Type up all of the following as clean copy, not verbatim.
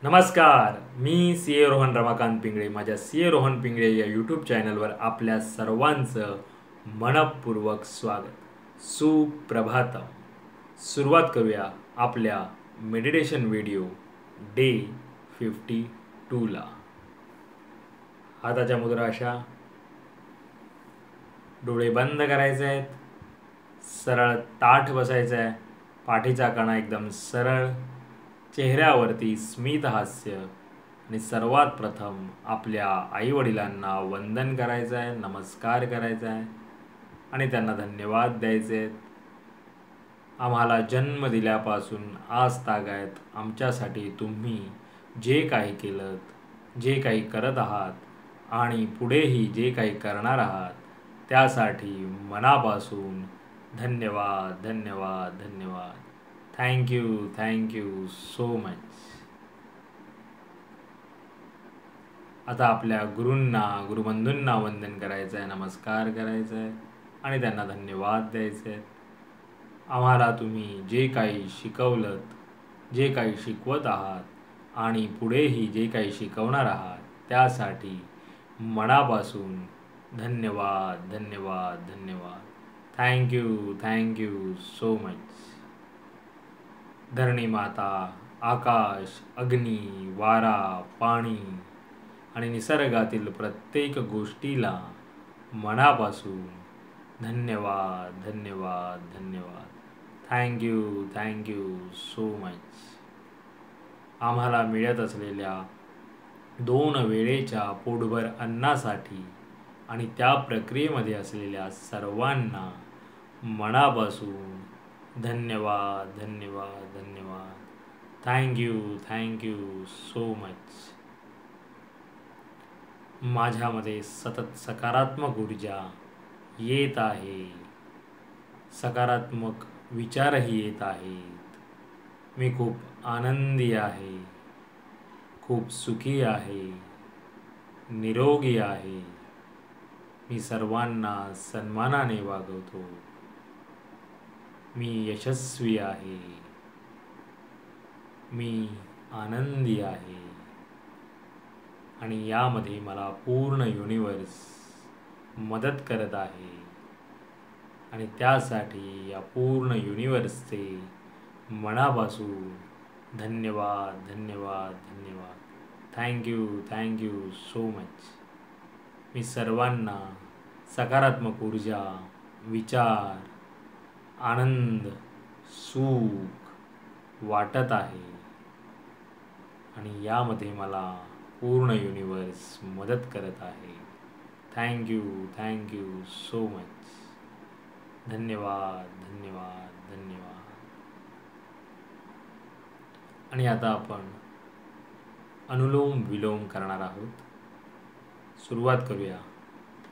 नमस्कार, मी सी ए रोहन रमाकांत पिंगळे. माझ्या सी ए रोहन पिंगळे या यूट्यूब चॅनलवर आपल्या सर्वांचं मनपूर्वक स्वागत. सुप्रभातम. सुरुवात करूया आपल्या मेडिटेशन व्हिडिओ डे 52ला. हाताच्या मुद्रा अशा, डोळे बंद करायचे आहेत, सरळ ताठ बसायचं आहे, पाठीचा कणा एकदम सरळ, चेहऱ्यावरती स्मित हास्य आणि सर्वात प्रथम आपल्या आईवडिलांना वंदन करायचं आहे, नमस्कार करायचा आहे आणि त्यांना धन्यवाद द्यायचे आहेत. आम्हाला जन्म दिल्यापासून आज तागायत आमच्यासाठी तुम्ही जे काही केलं, जे काही करत आहात आणि पुढेही जे काही करणार आहात त्यासाठी मनापासून धन्यवाद धन्यवाद धन्यवाद. Thank you so much. आता आपल्या गुरूंना, गुरुबंधूंना वंदन करायचं आहे, नमस्कार करायचं आहे आणि त्यांना धन्यवाद द्यायचे आहेत. आम्हाला तुम्ही जे काही शिकवलं, जे काही शिकवत आहात आणि पुढेही जे काही शिकवणार आहात त्यासाठी मनापासून धन्यवाद धन्यवाद धन्यवाद. Thank you so much. धरणी माता, आकाश, अग्नी, वारा, पाणी आणि निसर्गातील प्रत्येक गोष्टीला मनापासून धन्यवाद धन्यवाद धन्यवाद. Thank you so much. आम्हाला मिळत असलेल्या 2 वेळेच्या पोटभर अन्नासाठी आणि त्या प्रक्रियेमध्ये असलेल्या सर्वांना मनापासून धन्यवाद धन्यवाद धन्यवाद. Thank you so much. माझ्यामध्ये सतत सकारात्मक ऊर्जा येत आहे, सकारात्मक विचारही येत आहेत. मी खूप आनंदी आहे, खूप सुखी आहे, निरोगी आहे. मी सर्वांना सन्मानाने वागवतो. मी यशस्वी आहे, मी आनंदी आहे आणि यामध्ये मला पूर्ण युनिवर्स मदत करत आहे आणि त्यासाठी या पूर्ण युनिवर्सचे मनापासून धन्यवाद धन्यवाद धन्यवाद. Thank you so much. मी सर्वांना सकारात्मक ऊर्जा, विचार, आनंद, सुख वाटत आहे आणि यामध्ये मला पूर्ण युनिवर्स मदत करत आहे. Thank you so much. धन्यवाद धन्यवाद धन्यवाद. आणि आता आपण अनुलोम विलोम करणार आहोत. सुरुवात करूया.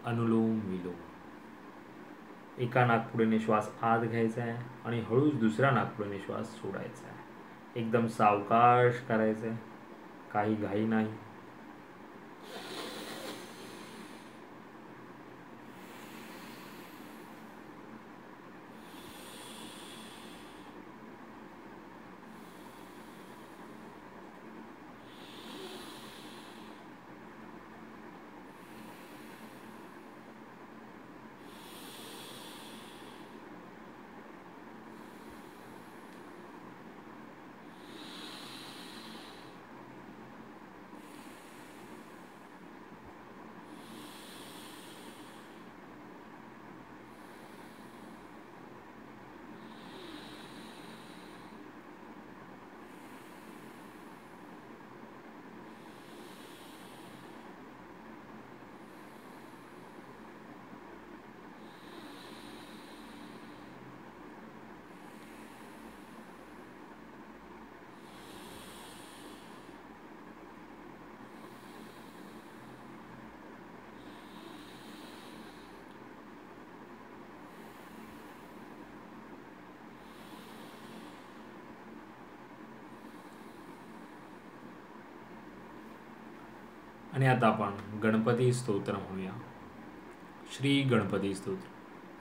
अनुलोम विलोम. एका नाकपुडीने श्वास आत घ्यायचा आहे आणि हळूच दुसऱ्या नाकपुडीने श्वास सोडायचा आहे. एकदम सावकाश करायचं आहे, काही घाई नाही. आणि आता आपण गणपती स्तोत्र म्हणूया. श्री गणपती स्तोत्र.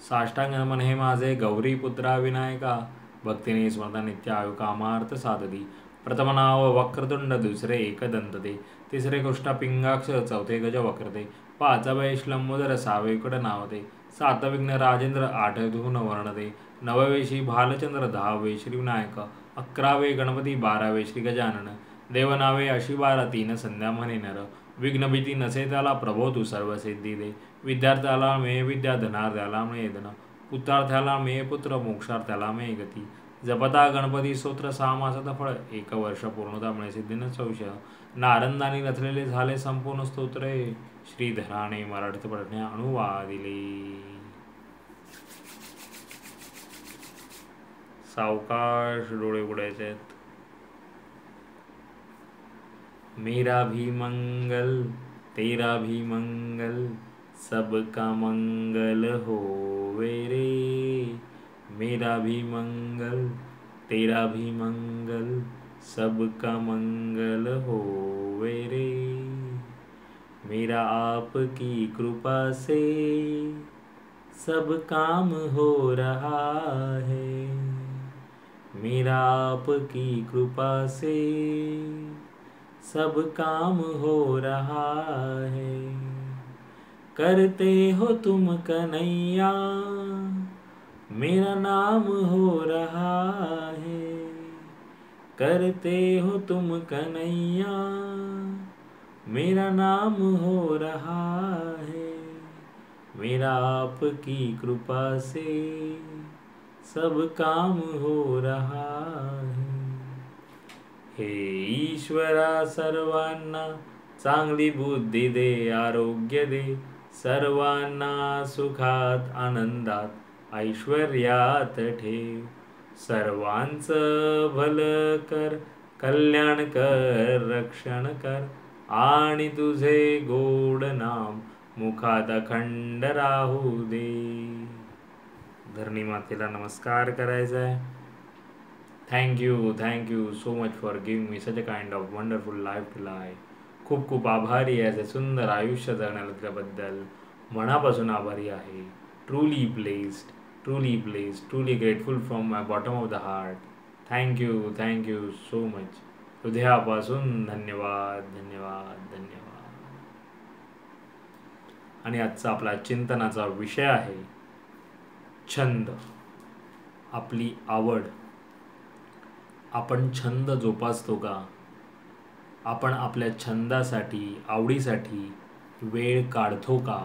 साष्टांग नमन हे माझे गौरी पुत्रा विनायका, भक्तीने स्मरता नित्य आयु कामार्थ साधती. प्रथम नाव वक्रतुंड, दुसरे एकदंत ते, तिसरे कृष्णपिंगाक्ष, चौथे गज वक्रते, पाचवे श्लंबोदर, सहावे कड नावते, सातविघ्न राजेंद्र, आठ धुन वर्णते, नववे श्री भालचंद्र, दहावे श्री विनायक, अकरावे गणपती, बारावे श्री गजानन, देवनावे अशी बारा, तीन संध्या म्हणे नर, विघ्नभीती नसे त्याला, प्रभो तू सर्व सिद्धी दे, विद्यार्थ्याला मे विद्या, धनार्थ्याला मे धन, पुत्रार्थ्याला मे पुत्र, मोक्षार्थ्याला मे गती, जपता गणपती स्तोत्र, सहा मासाचा फळ, 1 वर्ष पूर्णता मिळे सिद्धीन संशय, नारंदानी रचलेले झाले संपूर्ण स्तोत्रे, श्रीधराने मराठीत पठण्या अनुवादिले. सावकाश डोळे उघडायचे आहेत. मेरा भी मंगल तेरा भी मंगल, सबका मंगल होवे रे, मेरा भी मंगल तेरा भी मंगल, सबका मंगल होवे रे, मेरा आपकी कृपा से सब काम हो रहा है, मेरा आपकी कृपा से सब काम हो रहा है, करते हो तुम कन्हैया मेरा नाम हो रहा है, करते हो तुम कन्हैया मेरा नाम हो रहा है, मेरा आपकी कृपा से सब काम हो रहा है. हे ईश्वरा सर्वांना चांगली बुद्धी दे, आरोग्य दे, सर्वांना सुखात आनंदात ऐश्वर्यात ठेव, सर्वांचं भलं कर, कल्याण कर, रक्षण कर, आणि तुझे गोड नाम मुखात अखंड राहू दे. धरणी मातेला नमस्कार करायचा आहे. Thank you so much for giving me such a kind of wonderful life to life. खूप खूप आभारी आहे असे सुंदर आयुष्य जगण्याला त्याबद्दल मनापासून आभारी आहे. Truly blessed, truly grateful from my bottom of the heart. Thank you so much. हृदयापासून धन्यवाद. आणि आजचा आपला चिंतनाचा विषय आहे छंद, आपली आवड. आपण छंद जोपासतो का? आपण आपल्या छंदासाठी, आवडीसाठी वेळ काढतो का?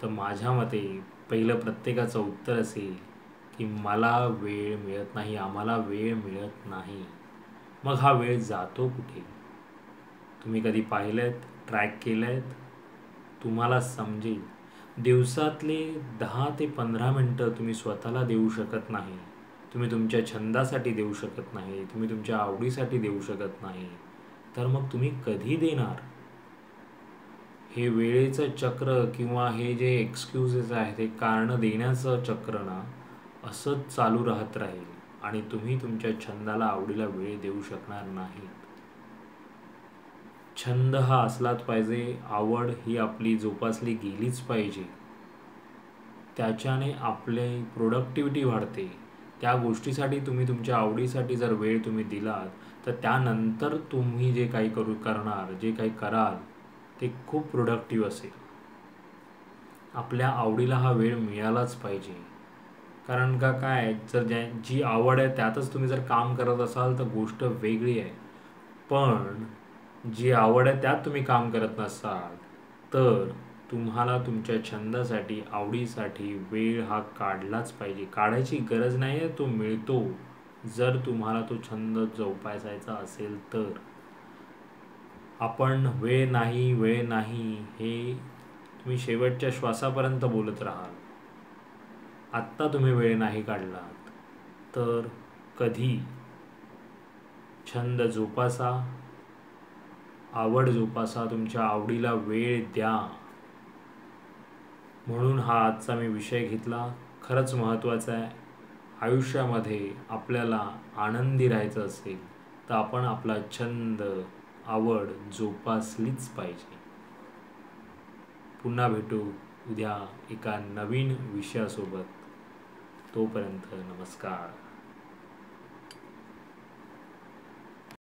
तर माझ्या मते पहिलं प्रत्येकाचं उत्तर असेल की मला वेळ मिळत नाही, आम्हाला वेळ मिळत नाही. मग हा वेळ जातो कुठे? तुम्ही कधी पाहिलेत, ट्रॅक केलेत? तुम्हाला समजेल. दिवसातले 10 ते 15 मिनटं तुम्ही स्वतःला देऊ शकत नाही, तुम्ही तुमच्या छंदासाठी देऊ शकत नाही, तुम्ही तुमच्या आवडीसाठी देऊ शकत नाही, तर मग तुम्ही कधी देणार? हे वेळेचं चक्र किंवा हे जे एक्सक्युजेस आहेत, हे कारणं देण्याचं चक्र ना असंच चालू राहत राहील आणि तुम्ही तुमच्या छंदाला, आवडीला वेळ देऊ शकणार नाही. छंद हा असलाच पाहिजे, आवड ही आपली जोपासली गेलीच पाहिजे. त्याच्याने आपली प्रोडक्टिव्हिटी वाढते. त्या गोष्टीसाठी तुम्ही तुमच्या आवडीसाठी जर वेळ तुम्ही दिलात तर त्यानंतर तुम्ही जे काही करणार, जे काही कराल ते खूप प्रोडक्टिव्ह असेल. आपल्या आवडीला हा वेळ मिळालाच पाहिजे. कारण का काय, जर जी आवड आहे त्यातच तुम्ही जर काम करत असाल तर गोष्ट वेगळी आहे. पण जी आवड आहे त्यात तुम्ही काम करत नसाल तर तुम्हाला तुमच्या छंदासाठी, आवडीसाठी वेळ हा काढलाच पाहिजे. काढायची गरज नाही आहे, तो मिळतो जर तुम्हाला तो छंद जोपासायचा असेल तर. आपण वेळ नाही हे तुम्ही शेवटच्या श्वासापर्यंत बोलत राहाल. आत्ता तुम्ही वेळ नाही काढलात तर कधी? छंद जोपासा, आवड जोपासा, तुमच्या आवडीला वेळ द्या. म्हणून हा आजचा मी विषय घेतला. खरंच महत्त्वाचा आहे. आयुष्यामध्ये आपल्याला आनंदी राहायचं असेल तर आपण आपला छंद, आवड जोपासलीच पाहिजे. पुन्हा भेटू उद्या एका नवीन विषयासोबत. तोपर्यंत नमस्कार.